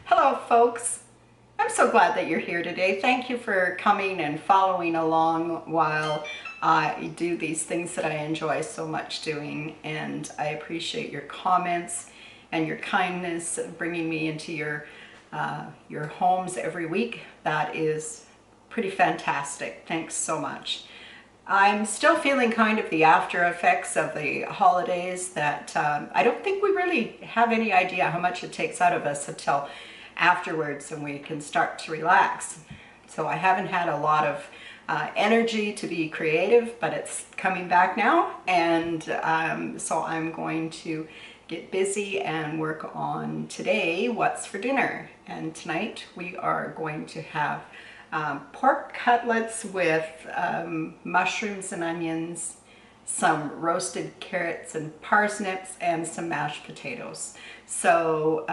Hello folks, I'm so glad that you're here today. Thank you for coming and following along while I do these things that I enjoy so much doing, and I appreciate your comments and your kindness bringing me into your homes every week. That is pretty fantastic. Thanks so much. I'm still feeling kind of the after effects of the holidays that I don't think we really have any idea how much it takes out of us until afterwards and we can start to relax. So I haven't had a lot of energy to be creative, but it's coming back now, and so I'm going to get busy and work on today what's for dinner. And tonight we are going to have pork cutlets with mushrooms and onions, some roasted carrots and parsnips, and some mashed potatoes. So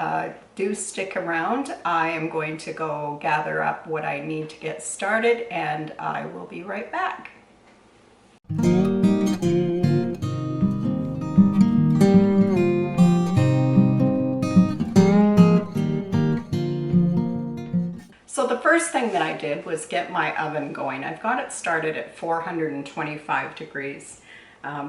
do stick around. I am going to go gather up what I need to get started, and I will be right back. So the first thing that I did was get my oven going. I've got it started at 425 degrees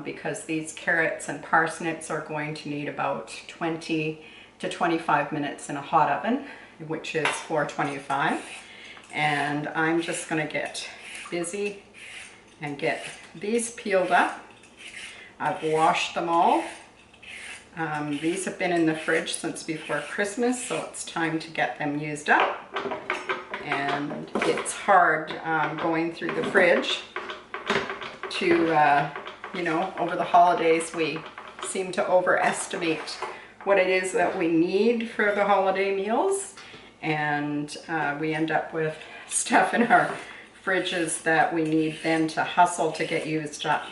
because these carrots and parsnips are going to need about 20 to 25 minutes in a hot oven, which is 425. And I'm just going to get busy and get these peeled up. I've washed them all. These have been in the fridge since before Christmas, so it's time to get them used up. And it's hard going through the fridge to, you know, over the holidays we seem to overestimate what it is that we need for the holiday meals, and we end up with stuff in our fridges that we need then to hustle to get used up.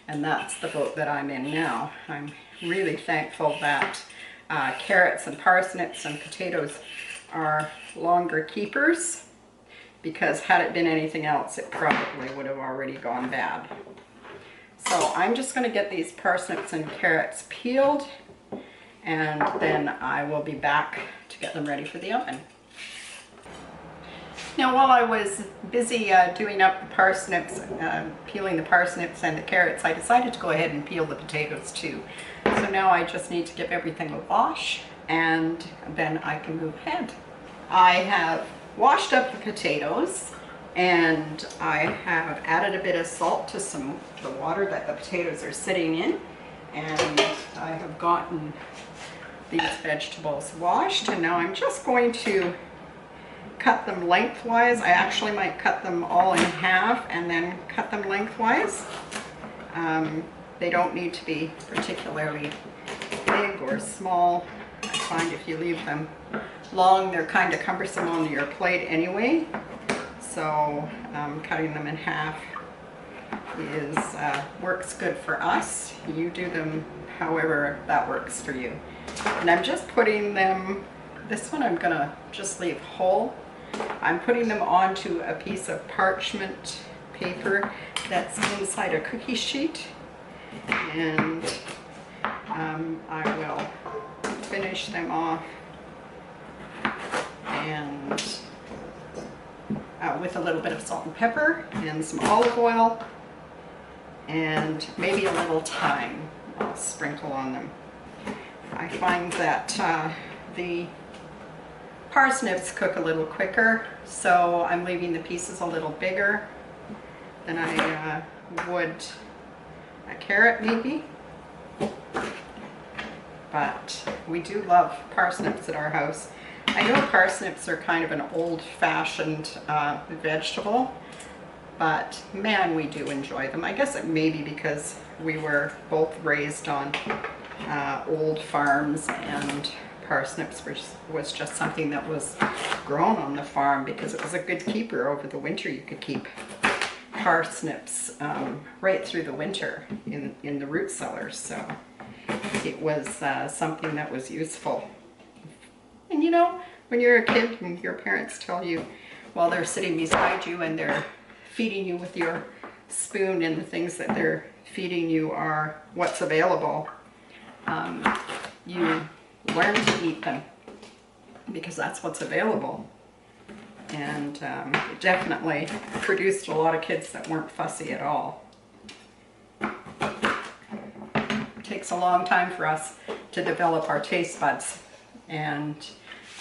And that's the boat that I'm in now. I'm really thankful that carrots and parsnips and potatoes are longer keepers, because had it been anything else it probably would have already gone bad. So I'm just going to get these parsnips and carrots peeled, and then I will be back to get them ready for the oven. Now while I was busy doing up the parsnips, peeling the parsnips and the carrots, I decided to go ahead and peel the potatoes too. So now I just need to give everything a wash, and then I can move ahead. I have washed up the potatoes, and I have added a bit of salt to the water that the potatoes are sitting in, and I have gotten these vegetables washed, and now I'm just going to cut them lengthwise. I actually might cut them all in half and then cut them lengthwise. They don't need to be particularly big or small. I find if you leave them long, they're kind of cumbersome on your plate anyway. So cutting them in half is works good for us. You do them however that works for you. And I'm just putting them, this one I'm gonna just leave whole. I'm putting them onto a piece of parchment paper that's inside a cookie sheet, and I will finish them off and with a little bit of salt and pepper and some olive oil and maybe a little thyme. I'll sprinkle on them. I find that the parsnips cook a little quicker, so I'm leaving the pieces a little bigger than I would a carrot maybe. But we do love parsnips at our house. I know parsnips are kind of an old-fashioned vegetable, but man, we do enjoy them. I guess it may be because we were both raised on old farms, and parsnips was just something that was grown on the farm because it was a good keeper over the winter. You could keep parsnips right through the winter in the root cellars, so it was something that was useful. And you know, when you're a kid and your parents tell you while they're sitting beside you and they're feeding you with your spoon, and the things that they're feeding you are what's available, you learn to eat them. because that's what's available. And it definitely produced a lot of kids that weren't fussy at all. It takes a long time for us to develop our taste buds, and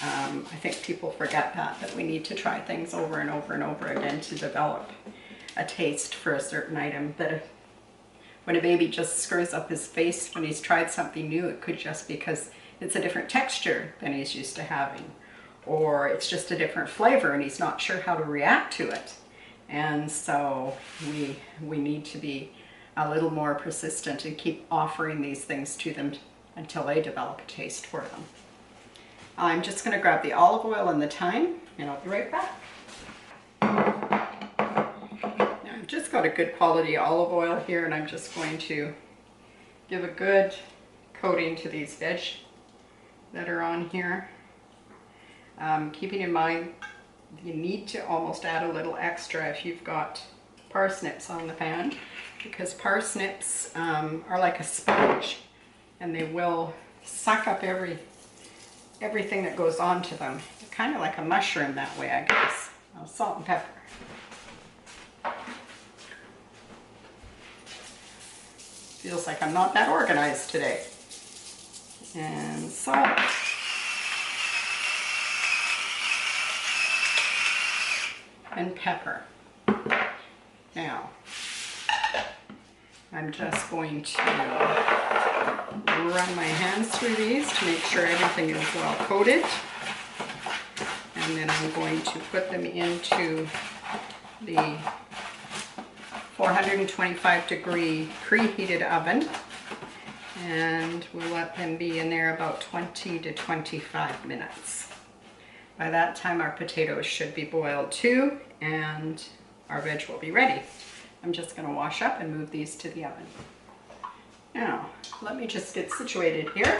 I think people forget that we need to try things over and over and over again to develop a taste for a certain item. That when a baby just screws up his face when he's tried something new, it could just because it's a different texture than he's used to having, or it's just a different flavor and he's not sure how to react to it. And so we need to be a little more persistent and keep offering these things to them until they develop a taste for them. I'm just going to grab the olive oil and the thyme, and I'll be right back. Now, I've just got a good quality olive oil here, and I'm just going to give a good coating to these veg that are on here. Keeping in mind, you need to almost add a little extra if you've got parsnips on the pan, because parsnips are like a sponge, and they will suck up everything that goes onto them. They're kind of like a mushroom that way, I guess. Salt and pepper. Feels like I'm not that organized today. And salt. And pepper. Now, I'm just going to run my hands through these to make sure everything is well coated. And then I'm going to put them into the 425 degree preheated oven. And we'll let them be in there about 20 to 25 minutes. By that time our potatoes should be boiled too, and our veg will be ready. I'm just going to wash up and move these to the oven. Now, let me just get situated here.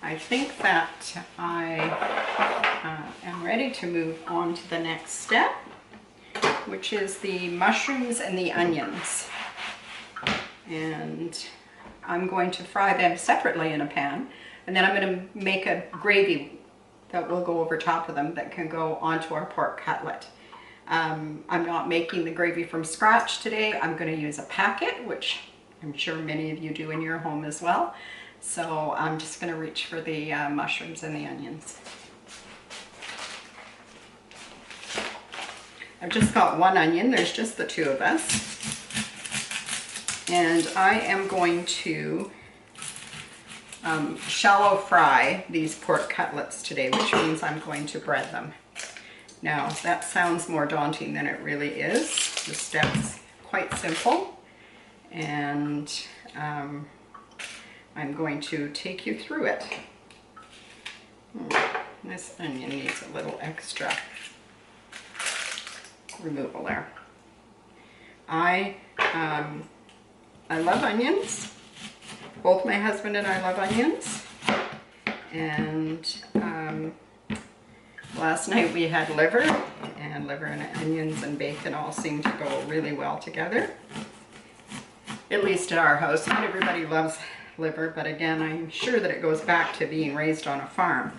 I think that I am ready to move on to the next step, which is the mushrooms and the onions. And I'm going to fry them separately in a pan, and then I'm going to make a gravy that will go over top of them that can go onto our pork cutlet. I'm not making the gravy from scratch today. I'm going to use a packet, which I'm sure many of you do in your home as well. So I'm just going to reach for the mushrooms and the onions. I've just got one onion. There's just the two of us. And I am going to shallow fry these pork cutlets today, which means I'm going to bread them. Now, that sounds more daunting than it really is. The step's quite simple, and I'm going to take you through it. This onion needs a little extra removal there. I love onions. Both my husband and I love onions. And last night we had liver and onions and bacon all seem to go really well together. At least at our house. Not everybody loves liver, but again, I'm sure that it goes back to being raised on a farm.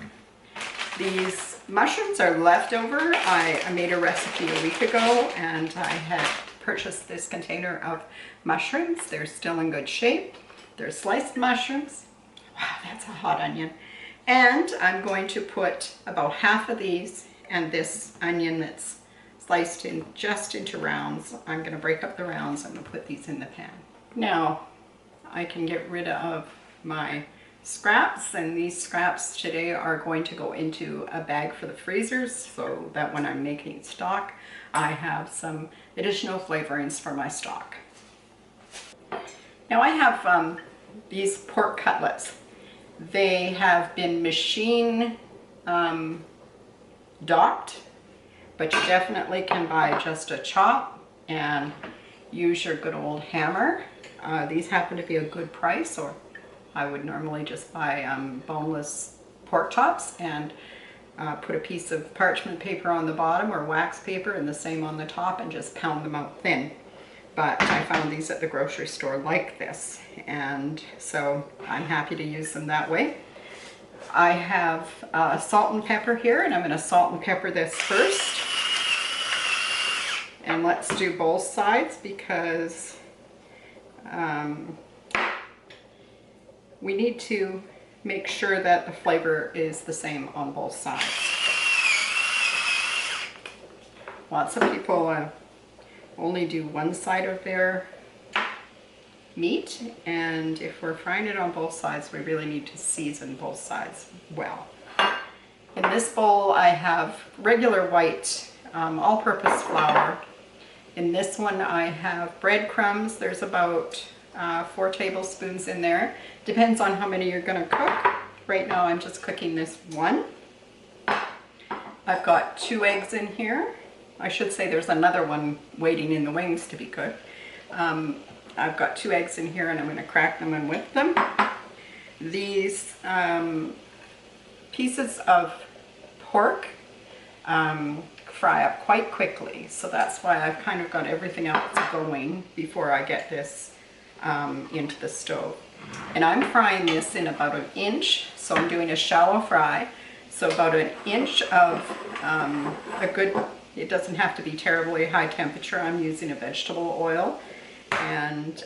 These mushrooms are leftover. I made a recipe a week ago, and I had purchased this container of mushrooms. They're still in good shape. They're sliced mushrooms. Wow, that's a hot onion. And I'm going to put about half of these and this onion that's sliced in just into rounds. I'm going to break up the rounds. I'm going to put these in the pan. Now I can get rid of my scraps, and these scraps today are going to go into a bag for the freezers so that when I'm making stock, I have some additional flavorings for my stock. Now I have these pork cutlets. They have been machine docked, but you definitely can buy just a chop and use your good old hammer. These happen to be a good price, or I would normally just buy boneless pork chops and put a piece of parchment paper on the bottom or wax paper and the same on the top and just pound them out thin. But I found these at the grocery store like this, and so I'm happy to use them that way. I have salt and pepper here, and I'm going to salt and pepper this first. And let's do both sides because we need to make sure that the flavor is the same on both sides. Lots of people only do one side of their meat, and if we're frying it on both sides, we really need to season both sides well. In this bowl, I have regular white all-purpose flour. In this one, I have breadcrumbs. There's about 4 tablespoons in there. Depends on how many you're going to cook. Right now, I'm just cooking this one. I've got 2 eggs in here. I should say there's another one waiting in the wings to be cooked. I've got 2 eggs in here, and I'm going to crack them and whip them. These pieces of pork fry up quite quickly, so that's why I've kind of got everything else going before I get this into the stove. And I'm frying this in about 1 inch, so I'm doing a shallow fry. So about 1 inch of a good, it doesn't have to be terribly high temperature. I'm using a vegetable oil, and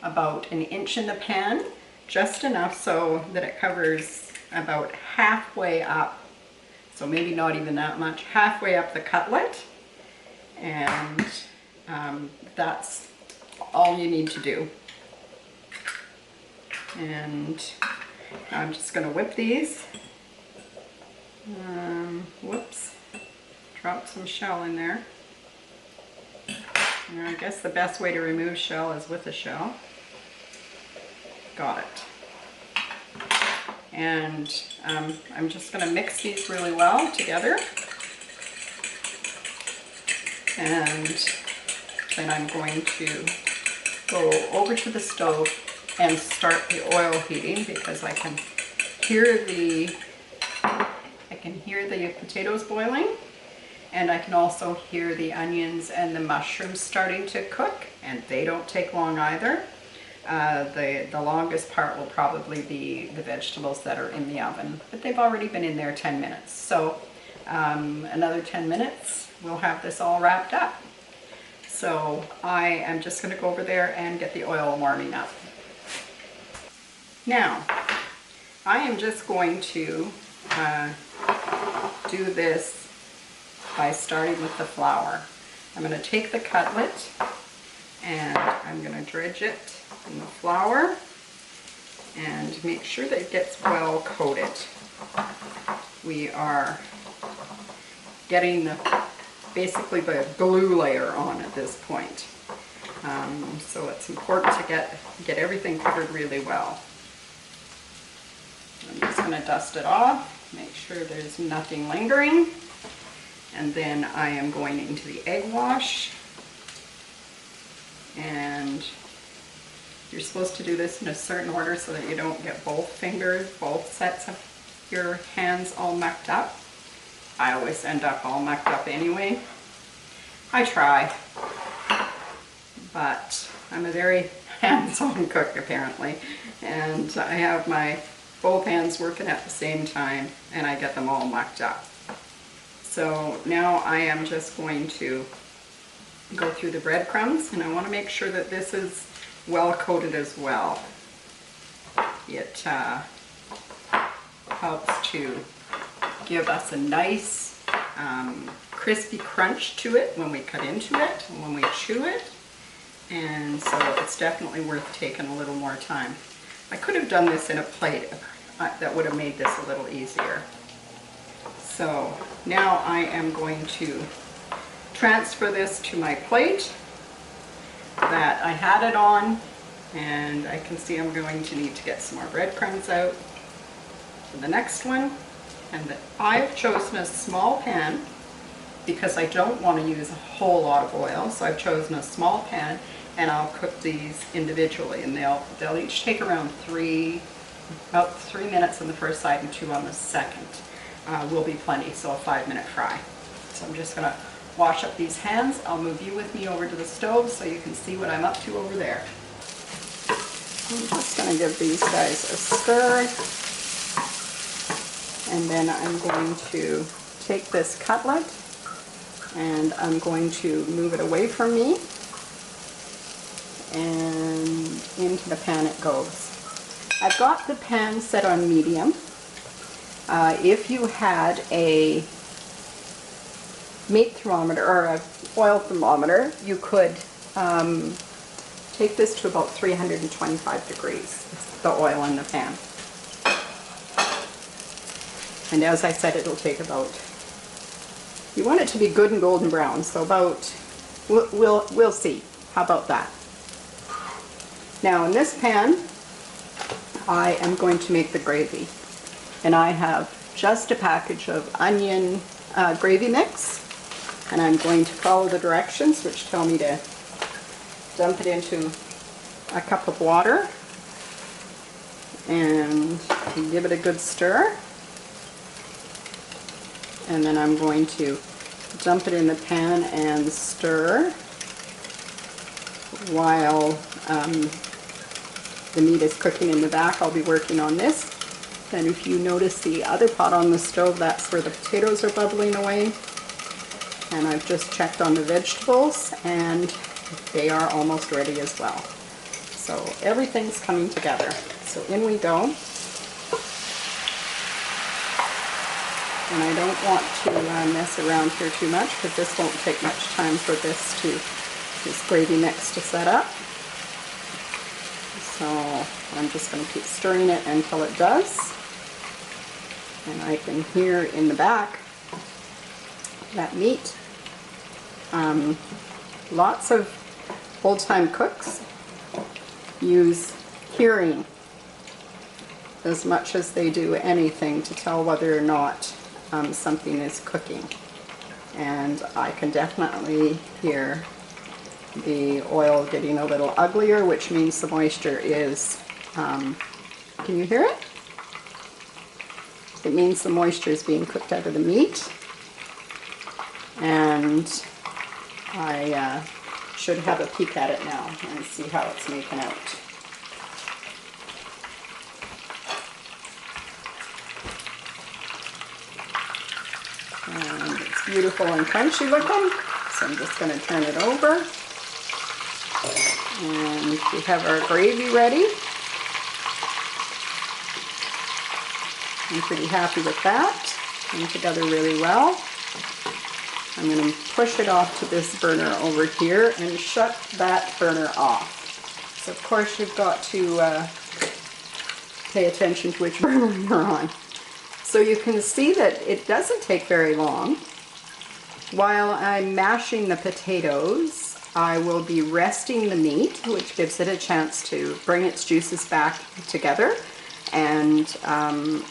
about 1 inch in the pan, just enough so that it covers about halfway up, so maybe not even that much, halfway up the cutlet, and that's all you need to do. And I'm just going to whip these. Whoops, dropped some shell in there. And I guess the best way to remove shell is with a shell. Got it. And I'm just going to mix these really well together. And then I'm going to go over to the stove and start the oil heating, because I can hear the potatoes boiling, and I can also hear the onions and the mushrooms starting to cook, and they don't take long either. The longest part will probably be the vegetables that are in the oven, but they've already been in there 10 minutes. So another 10 minutes, we'll have this all wrapped up. So I am just going to go over there and get the oil warming up. Now, I am just going to do this by starting with the flour. I'm going to take the cutlet and I'm going to dredge it in the flour and make sure that it gets well coated. We are getting basically the glue layer on at this point. So it's important to get everything covered really well. I'm just going to dust it off, make sure there's nothing lingering, and then I am going into the egg wash. And you're supposed to do this in a certain order so that you don't get both sets of your hands all mucked up. I always end up all mucked up anyway. I try, but I'm a very hands-on cook apparently, and I have my both hands working at the same time, and I get them all mucked up. So now I am just going to go through the breadcrumbs, and I want to make sure that this is well coated as well. It helps to give us a nice crispy crunch to it when we cut into it and when we chew it, and so it's definitely worth taking a little more time. I could have done this in a plate that would have made this a little easier. So now I am going to transfer this to my plate that I had it on, and I can see I'm going to need to get some more breadcrumbs out for the next one. And I've chosen a small pan because I don't want to use a whole lot of oil, so I've chosen a small pan, and I'll cook these individually, and they'll each take around about 3 minutes on the first side and 2 on the second. Will be plenty, so a 5-minute fry. So I'm just going to wash up these hands. I'll move you with me over to the stove so you can see what I'm up to over there. I'm just going to give these guys a stir. And then I'm going to take this cutlet and I'm going to move it away from me, and into the pan it goes. I've got the pan set on medium. If you had a meat thermometer or an oil thermometer, you could take this to about 325 degrees, the oil in the pan. And as I said, it'll take about, you want it to be good and golden brown, so about, we'll see. How about that? Now in this pan, I am going to make the gravy. And I have just a package of onion gravy mix. And I'm going to follow the directions, which tell me to dump it into a cup of water and give it a good stir. And then I'm going to dump it in the pan and stir while the meat is cooking in the back. I'll be working on this. And if you notice the other pot on the stove, that's where the potatoes are bubbling away. And I've just checked on the vegetables and they are almost ready as well. So everything's coming together. So in we go. And I don't want to mess around here too much because this won't take much time for this gravy mix to set up. So I'm just going to keep stirring it until it does. And I can hear in the back that meat. Lots of old-time cooks use hearing as much as they do anything to tell whether or not something is cooking. And I can definitely hear the oil getting a little uglier, which means the moisture is, can you hear it? It means the moisture is being cooked out of the meat. And I should have a peek at it now and see how it's making out. And it's beautiful and crunchy looking, so I'm just going to turn it over. And we have our gravy ready. I'm pretty happy with that. Came together really well. I'm going to push it off to this burner over here and shut that burner off. So of course you've got to pay attention to which burner you're on. So you can see that it doesn't take very long. While I'm mashing the potatoes, I will be resting the meat, which gives it a chance to bring its juices back together, and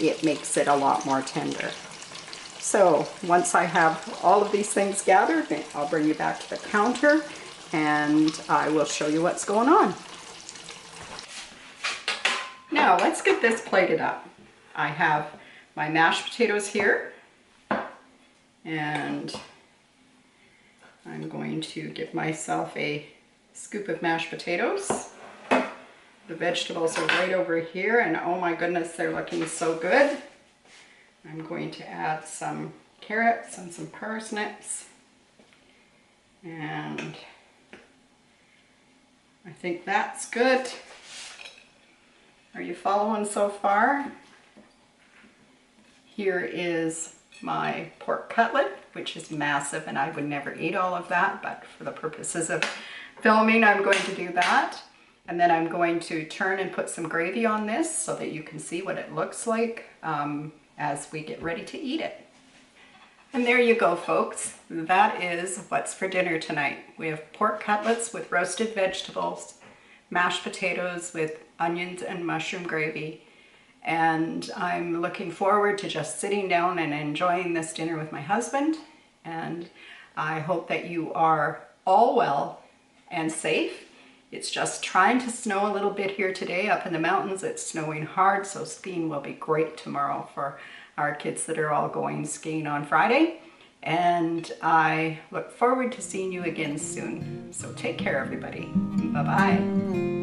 it makes it a lot more tender. So once I have all of these things gathered, I'll bring you back to the counter and I will show you what's going on. Now let's get this plated up. I have my mashed potatoes here, and I'm going to give myself a scoop of mashed potatoes. The vegetables are right over here, and oh my goodness, they're looking so good. I'm going to add some carrots and some parsnips, and I think that's good. Are you following so far? Here is my pork cutlet, which is massive, and I would never eat all of that, but for the purposes of filming, I'm going to do that. And then I'm going to turn and put some gravy on this so that you can see what it looks like as we get ready to eat it. And there you go, folks. That is what's for dinner tonight. We have pork cutlets with roasted vegetables, mashed potatoes with onions and mushroom gravy, and I'm looking forward to just sitting down and enjoying this dinner with my husband. And I hope that you are all well and safe. It's just trying to snow a little bit here today up in the mountains. It's snowing hard, so skiing will be great tomorrow for our kids that are all going skiing on Friday. And I look forward to seeing you again soon. So take care, everybody. Bye-bye.